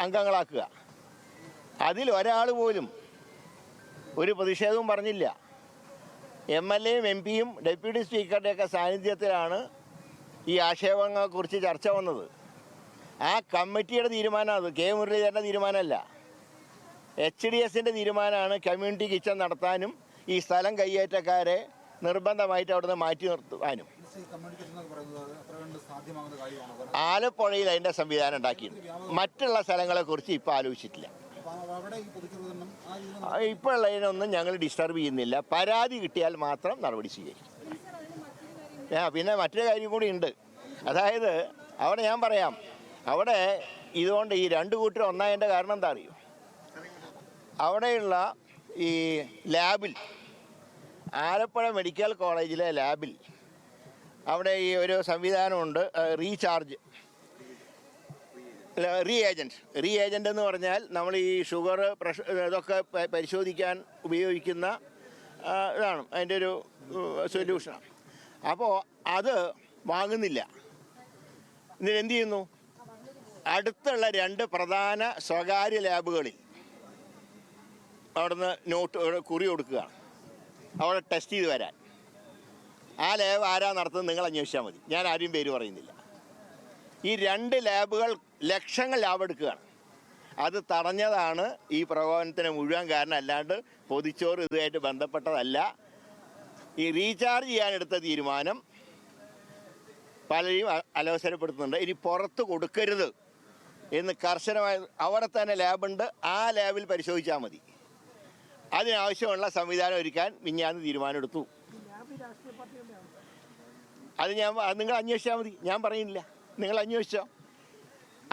അംഗങ്ങളാക്കുക. അതിൽ ഒരാൾ പോലും ഒരു പ്രതിഷേധവും പറഞ്ഞില്ല. MLAയും MP യും ഡെപ്യൂട്ടി സ്പീക്കറുടെയൊക്കെ സാന്നിധ്യത്തിലാണ് ഈ ആക്ഷേപങ്ങളെക്കുറിച്ച് ചർച്ച വന്നത്. ആ കമ്മിറ്റിയുടെ തീരുമാനം അത് മുരളീധരൻ്റെ തീരുമാനമല്ല. HDSൻ്റെ തീരുമാനമാണ് കമ്മ്യൂണിറ്റി കിച്ചൺ നടത്താനും ഈ സ്ഥലം കയ്യേറ്റക്കാരെ നിർബന്ധമായിട്ട് അവിടുന്ന് മാറ്റി നിർത്തുവാനും. ആലപ്പുഴയിൽ അതിൻ്റെ സംവിധാനം ഉണ്ടാക്കിയിട്ടുണ്ട്. മറ്റുള്ള സ്ഥലങ്ങളെക്കുറിച്ച് ഇപ്പോൾ ആലോചിച്ചിട്ടില്ല. ഇപ്പോൾ ഉള്ളതിനൊന്നും ഞങ്ങൾ ഡിസ്റ്റർബ് ചെയ്യുന്നില്ല. പരാതി കിട്ടിയാൽ മാത്രം നടപടി സ്വീകരിക്കും. പിന്നെ മറ്റൊരു കാര്യം കൂടി ഉണ്ട്. അതായത് അവിടെ ഞാൻ പറയാം, അവിടെ ഇതുകൊണ്ട് ഈ രണ്ട് കൂട്ടർ ഒന്നായതിൻ്റെ കാരണം എന്താ അറിയോ? അവിടെയുള്ള ഈ ലാബിൽ, ആലപ്പുഴ മെഡിക്കൽ കോളേജിലെ ലാബിൽ അവിടെ ഈ ഒരു സംവിധാനമുണ്ട്, റീ ഏജൻറ്റ് എന്ന് പറഞ്ഞാൽ നമ്മൾ ഈ ഷുഗർ, പ്രഷർ ഇതൊക്കെ പരിശോധിക്കാൻ ഉപയോഗിക്കുന്ന ഇതാണ് അതിൻ്റെ ഒരു സൊല്യൂഷനാണ്. അപ്പോൾ അത് വാങ്ങുന്നില്ല. എന്നിട്ട് എന്ത് ചെയ്യുന്നു? അടുത്തുള്ള 2 പ്രധാന സ്വകാര്യ ലാബുകളിൽ അവിടുന്ന് കുറി കൊടുക്കുകയാണ് അവിടെ ടെസ്റ്റ് ചെയ്ത് വരാൻ. ആ ലാബ് ആരാ നടത്തുന്നത് നിങ്ങൾ അന്വേഷിച്ചാൽ മതി. ഞാൻ ആരും പേര് പറയുന്നില്ല. ഈ 2 ലാബുകൾ ലക്ഷങ്ങൾ ലാഭം എടുക്കുകയാണ്. അത് തടഞ്ഞതാണ് ഈ പ്രകോപനത്തിന് മുഴുവൻ കാരണം. അല്ലാണ്ട് പൊതിച്ചോറ് ഇതുമായിട്ട് ബന്ധപ്പെട്ടതല്ല. ഈ റീചാർജ് ചെയ്യാനെടുത്ത തീരുമാനം പലരെയും അലോസരപ്പെടുത്തുന്നുണ്ട്. ഇനി പുറത്ത് കൊടുക്കരുത് എന്ന് കർശനമായി അവിടെ തന്നെ ലാബുണ്ട്, ആ ലാബിൽ പരിശോധിച്ചാൽ മതി. അതിനാവശ്യമുള്ള സംവിധാനം ഒരുക്കാൻ മിഞ്ഞാന്ന് തീരുമാനമെടുത്തു. അത് നിങ്ങൾ അന്വേഷിച്ചാൽ മതി, ഞാൻ പറയുന്നില്ല. നിങ്ങൾ അന്വേഷിച്ചോ.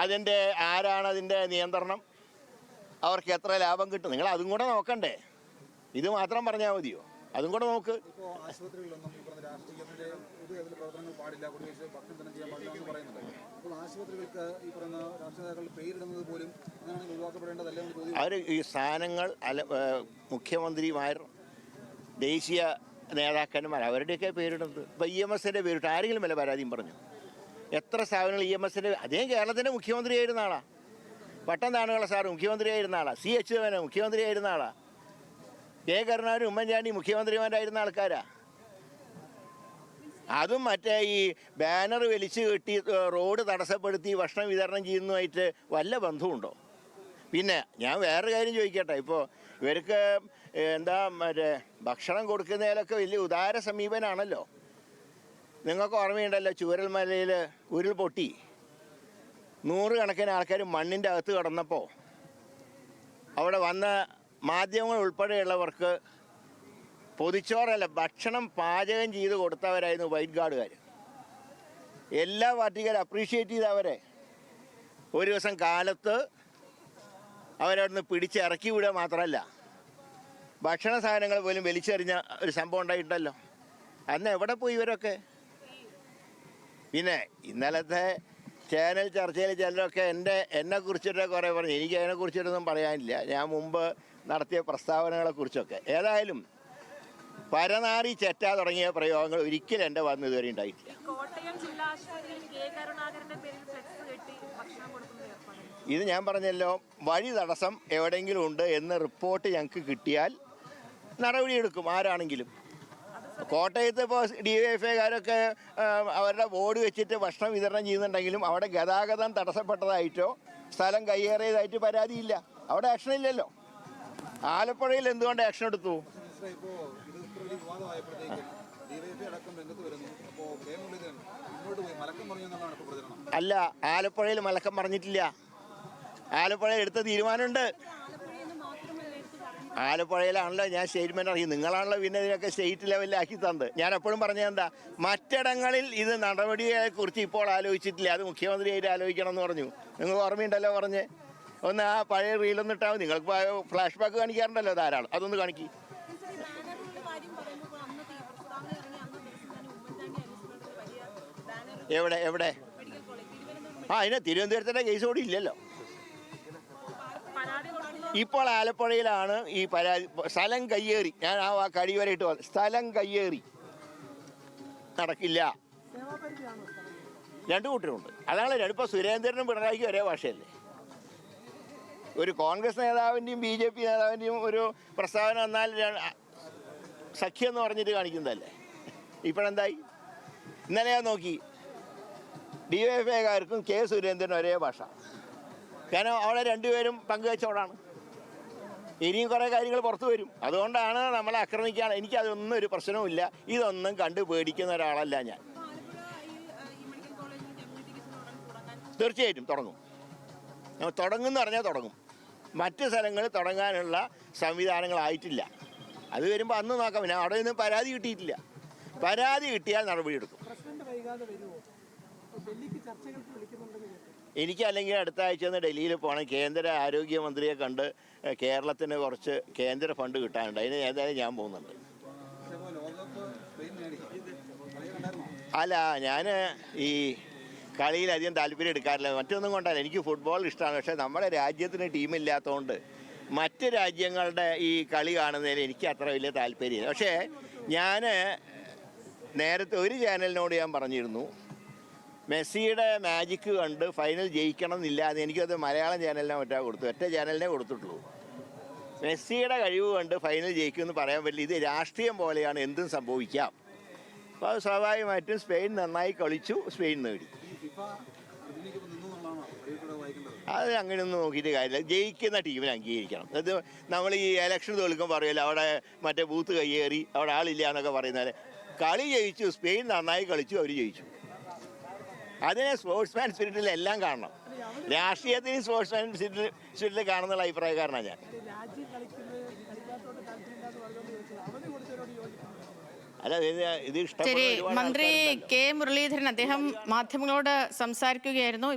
അതിൻ്റെ ആരാണ് അതിൻ്റെ നിയന്ത്രണം, അവർക്ക് എത്ര ലാഭം കിട്ടും, നിങ്ങൾ അതും കൂടെ നോക്കണ്ടേ. ഇത് മാത്രം പറഞ്ഞാൽ മതിയോ? അതും കൂടെ നോക്ക്. അവർ ഈ സ്ഥാനങ്ങൾ മുഖ്യമന്ത്രിമാർ, ദേശീയ നേതാക്കന്മാർ അവരുടെയൊക്കെ പേരിടുന്നത്. ഇപ്പോൾ EMSൻ്റെ പേരിട്ട് ആരെങ്കിലും വല്ല പരാതിയും പറഞ്ഞു? എത്ര സ്ഥാപനങ്ങൾ EMSൻ്റെ? അദ്ദേഹം കേരളത്തിൻ്റെ മുഖ്യമന്ത്രിയായിരുന്ന ആളാണ്. പട്ടം താണുകള സാറ് മുഖ്യമന്ത്രിയായിരുന്ന ആളാണ്. CH ദേവൻ മുഖ്യമന്ത്രിയായിരുന്ന ആളാണ്. K കരുണാകരൻ, ഉമ്മൻചാണ്ടി മുഖ്യമന്ത്രിമാരായിരുന്ന ആൾക്കാരാ. അതും മറ്റേ ഈ ബാനർ വലിച്ചു കെട്ടി റോഡ് തടസ്സപ്പെടുത്തി ഭക്ഷണം വിതരണം ചെയ്യുന്നതുമായിട്ട് വല്ല ബന്ധമുണ്ടോ? പിന്നെ ഞാൻ വേറൊരു കാര്യം ചോദിക്കട്ടെ. ഇപ്പോൾ ഇവർക്ക് മറ്റേ ഭക്ഷണം കൊടുക്കുന്നതിലൊക്കെ വലിയ ഉദാര സമീപനാണല്ലോ. നിങ്ങൾക്ക് ഓർമ്മയുണ്ടല്ലോ, ചൂരൽമലയിൽ ഉരുൾപൊട്ടി 100 കണക്കിന് ആൾക്കാർ മണ്ണിൻ്റെ അകത്ത് കിടന്നപ്പോൾ അവിടെ വന്ന മാധ്യമങ്ങൾ ഉൾപ്പെടെയുള്ളവർക്ക് പൊതിച്ചോറല്ല, ഭക്ഷണം പാചകം ചെയ്ത് കൊടുത്തവരായിരുന്നു വൈറ്റ് ഗാർഡുകാർ. എല്ലാ പാർട്ടിക്കാരും അപ്രീഷിയേറ്റ് ചെയ്തവരെ. ഒരു ദിവസം കാലത്ത് അവരവിടുന്ന് പിടിച്ചിറക്കി വിടുക മാത്രമല്ല, ഭക്ഷണ സാധനങ്ങൾ പോലും വലിച്ചെറിഞ്ഞ ഒരു സംഭവം ഉണ്ടായിട്ടുണ്ടല്ലോ. അന്ന് എവിടെ പോയി ഇവരൊക്കെ? പിന്നെ ഇന്നലത്തെ ചാനൽ ചർച്ചയിൽ ചിലരൊക്കെ എന്നെക്കുറിച്ചിട്ട് കുറേ പറഞ്ഞു. എനിക്ക് അതിനെക്കുറിച്ചിട്ടൊന്നും പറയാനില്ല, ഞാൻ മുമ്പ് നടത്തിയ പ്രസ്താവനകളെക്കുറിച്ചൊക്കെ. ഏതായാലും പരനാറി ചെറ്റ തുടങ്ങിയ പ്രയോഗങ്ങൾ ഒരിക്കലും എൻ്റെ വന്ന് ഇതുവരെ ഉണ്ടായിട്ടില്ല. ഇത് ഞാൻ പറഞ്ഞല്ലോ, വഴി തടസ്സം എവിടെയെങ്കിലും ഉണ്ട് എന്ന് റിപ്പോർട്ട് ഞങ്ങൾക്ക് കിട്ടിയാൽ നടപടിയെടുക്കും ആരാണെങ്കിലും. കോട്ടയത്ത് ഇപ്പോൾ DYFIക്കാരൊക്കെ അവരുടെ ബോർഡ് വെച്ചിട്ട് ഭക്ഷണം വിതരണം ചെയ്യുന്നുണ്ടെങ്കിലും അവിടെ ഗതാഗതം തടസ്സപ്പെട്ടതായിട്ടോ സ്ഥലം കയ്യേറിയതായിട്ട് പരാതിയില്ല. അവിടെ ആക്ഷൻ ഇല്ലല്ലോ. ആലപ്പുഴയിൽ എന്തുകൊണ്ട് ആക്ഷൻ എടുത്തു? അല്ല, ആലപ്പുഴയിൽ മലക്കം പറഞ്ഞിട്ടില്ല. ആലപ്പുഴയിൽ എടുത്ത തീരുമാനമുണ്ട്. ആലപ്പുഴയിലാണല്ലോ ഞാൻ സ്റ്റേറ്റ്മെൻറ്റ് അറിയും. നിങ്ങളാണല്ലോ പിന്നെ ഇതിനൊക്കെ സ്റ്റേറ്റ് ലെവലിലാക്കി തന്നത്. ഞാൻ എപ്പോഴും പറഞ്ഞത് എന്താ, മറ്റിടങ്ങളിൽ ഇത് നടപടിയെക്കുറിച്ച് ഇപ്പോൾ ആലോചിച്ചിട്ടില്ല, അത് മുഖ്യമന്ത്രിയായിട്ട് ആലോചിക്കണം എന്ന് പറഞ്ഞു. നിങ്ങൾക്ക് ഓർമ്മയുണ്ടല്ലോ പറഞ്ഞ്. ഒന്ന് ആ പഴയ റീലൊന്നും ഇട്ടാൽ മതി. നിങ്ങൾക്ക് ഫ്ലാഷ് ബാക്ക് കാണിക്കാറുണ്ടല്ലോ ധാരാളം, അതൊന്ന് കാണിക്കും. എവിടെ എവിടെ? അതിന് തിരുവനന്തപുരത്തിൻ്റെ കേസ് കൂടി ഇല്ലല്ലോ. ഇപ്പോൾ ആലപ്പുഴയിലാണ് ഈ പരാതി. സ്ഥലം കയ്യേറി, ഞാൻ ആ കടി വരെ ഇട്ട് വന്നു. സ്ഥലം കയ്യേറി നടക്കില്ല. 2 കൂട്ടരുണ്ട്. അതാണ് ഇപ്പോൾ സുരേന്ദ്രനും പിണറായിക്കും ഒരേ ഭാഷയല്ലേ. ഒരു കോൺഗ്രസ് നേതാവിൻ്റെയും BJP നേതാവിൻ്റെയും ഒരു പ്രസ്താവന വന്നാൽ സഖ്യം എന്ന് പറഞ്ഞിട്ട് കാണിക്കുന്നതല്ലേ. ഇപ്പോഴെന്തായി? ഇന്നലെ ഞാൻ നോക്കി, DYFIക്കാർക്കും K. സുരേന്ദ്രനും ഒരേ ഭാഷ. കാരണം അവിടെ രണ്ടുപേരും പങ്കുവെച്ചോടാണ്. ഇനിയും കുറേ കാര്യങ്ങൾ പുറത്തു വരും. അതുകൊണ്ടാണ് നമ്മളെ ആക്രമിക്കുകയാണ്. എനിക്കതൊന്നും ഒരു പ്രശ്നവുമില്ല. ഇതൊന്നും കണ്ടു പേടിക്കുന്ന ഒരാളല്ല ഞാൻ. തീർച്ചയായിട്ടും തുടങ്ങും. തുടങ്ങുമെന്ന് പറഞ്ഞാൽ തുടങ്ങും. മറ്റ് സ്ഥലങ്ങളിൽ തുടങ്ങാനുള്ള സംവിധാനങ്ങളായിട്ടില്ല. അത് വരുമ്പോൾ അന്ന് നോക്കാം. പിന്നെ അവിടെ നിന്ന് പരാതി കിട്ടിയിട്ടില്ല. പരാതി കിട്ടിയാൽ നടപടിയെടുക്കും. എനിക്ക് അല്ലെങ്കിൽ അടുത്ത ആഴ്ച ഒന്ന് ഡൽഹിയിൽ പോകണം. കേന്ദ്ര ആരോഗ്യമന്ത്രിയെ കണ്ട് കേരളത്തിന് കുറച്ച് കേന്ദ്ര ഫണ്ട് കിട്ടാനുണ്ട്. അതിന് ഏതായാലും ഞാൻ പോകുന്നുണ്ട്. അല്ല, ഞാൻ ഈ കളിയിൽ അധികം താല്പര്യം എടുക്കാറില്ല. മറ്റൊന്നും കൊണ്ടല്ല, എനിക്ക് ഫുട്ബോൾ ഇഷ്ടമാണ്. പക്ഷേ നമ്മുടെ രാജ്യത്തിന് ടീമില്ലാത്തതുകൊണ്ട് മറ്റ് രാജ്യങ്ങളുടെ ഈ കളി കാണുന്നതിന് എനിക്ക് അത്ര വലിയ താല്പര്യമില്ല. പക്ഷേ ഞാൻ നേരത്തെ ഒരു ചാനലിനോട് ഞാൻ പറഞ്ഞിരുന്നു, മെസ്സിയുടെ മാജിക്ക് കണ്ട് ഫൈനൽ ജയിക്കണം എന്നില്ല. അത് എനിക്കത് മലയാളം ചാനലിനെ ഒറ്റ ചാനലിനെ കൊടുത്തിട്ടുള്ളൂ. മെസ്സിയുടെ കഴിവ് കണ്ട് ഫൈനൽ ജയിക്കുമെന്ന് പറയാൻ പറ്റില്ല. ഇത് രാഷ്ട്രീയം പോലെയാണ്, എന്തും സംഭവിക്കാം. അപ്പോൾ അത് സ്വാഭാവികമായിട്ടും സ്പെയിൻ നന്നായി കളിച്ചു, സ്പെയിൻ നേടി. അത് അങ്ങനെയൊന്നും നോക്കിയിട്ട് കാര്യമില്ല. ജയിക്കുന്ന ടീമിനെ അംഗീകരിക്കണം. അത് നമ്മൾ ഈ ഇലക്ഷൻ തോൽക്കുമ്പോൾ പറയുമല്ലോ, അവിടെ മറ്റേ ബൂത്ത് കയ്യേറി അവിടെ ആളില്ല എന്നൊക്കെ പറയുന്നത്. കളി ജയിച്ചു, സ്പെയിൻ നന്നായി കളിച്ചു, അവർ ജയിച്ചു. അതിനെ സ്പോർട്സ്മാൻ സ്പിരിറ്റിൽ എല്ലാം കാണണം. രാഷ്ട്രീയത്തിന് സ്പോർട്സ്മാൻ സ്പിരിറ്റിൽ കാണുന്നുള്ള അഭിപ്രായക്കാരനാണ് ഞാൻ. അല്ല, ഇത് ശരി, മന്ത്രി K. മുരളീധരൻ അദ്ദേഹം മാധ്യമങ്ങളോട് സംസാരിക്കുകയായിരുന്നു.